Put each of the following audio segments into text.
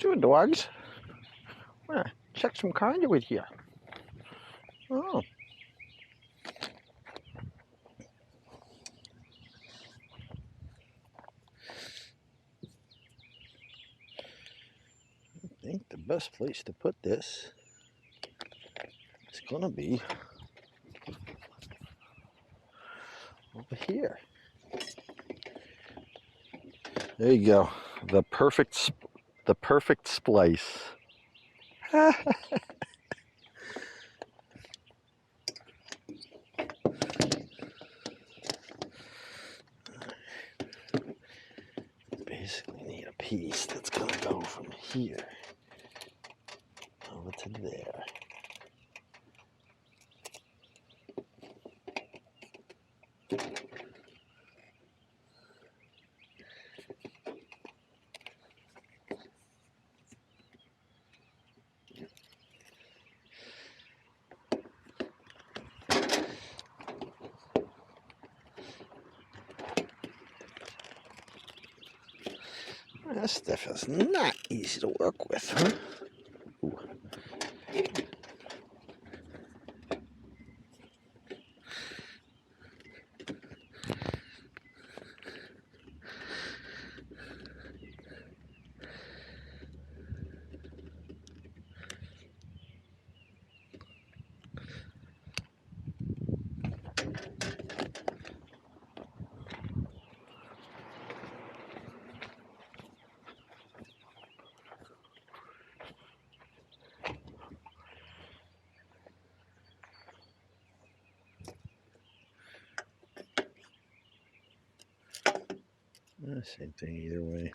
doing, dogs? Check some conduit here. Oh. I think the best place to put this is going to be over here. There you go. The perfect splice. Basically need a piece that's going to go from here over to there. That stuff is not easy to work with, huh? Ooh. Same thing either way.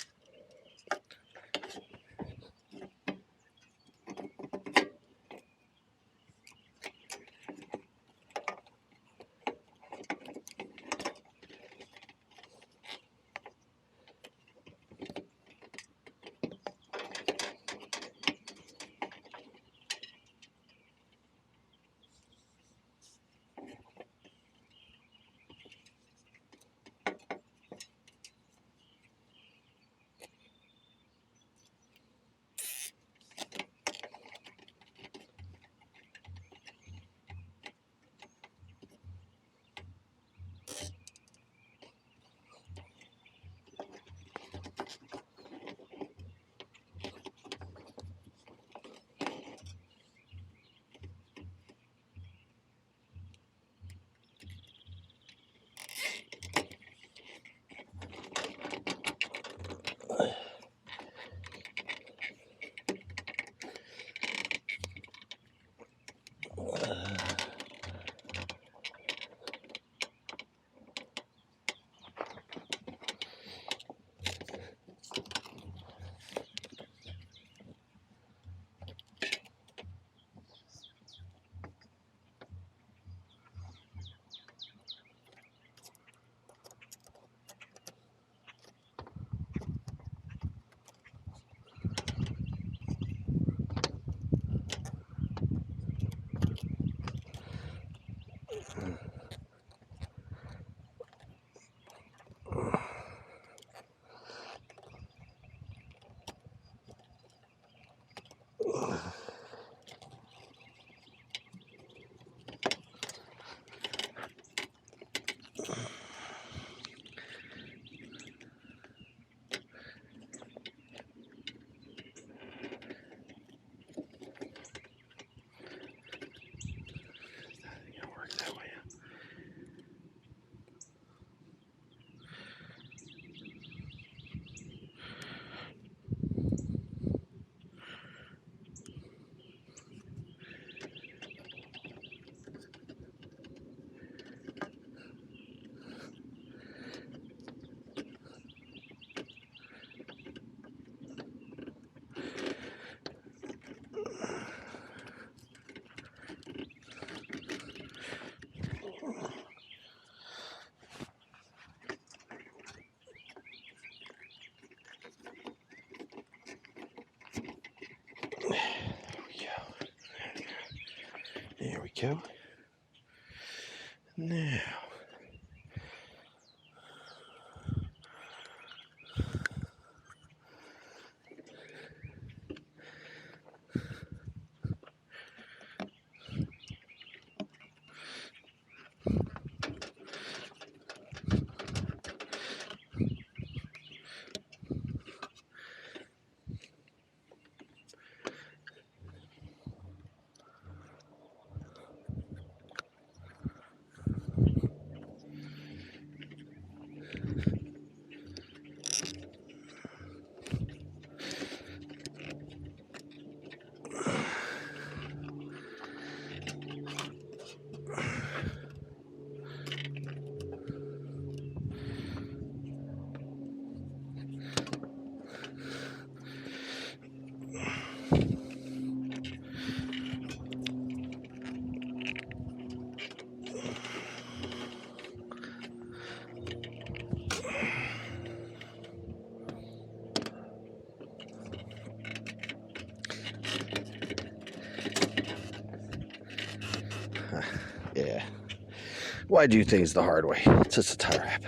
There we go. Now, Yeah. Why do things the hard way? It's just a tie wrap.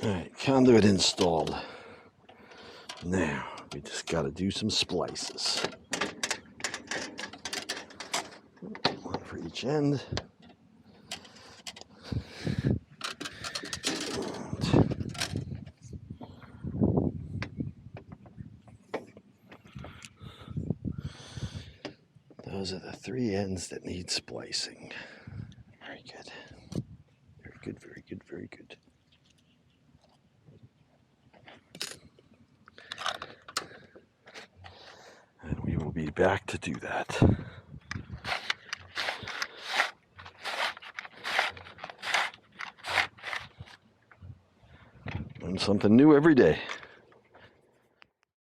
Alright, conduit installed. Now, we just got to do some splices. One for each end. Those are the 3 ends that need splicing. Very good. Very good, very good, very good. And we will be back to do that. Learn something new every day.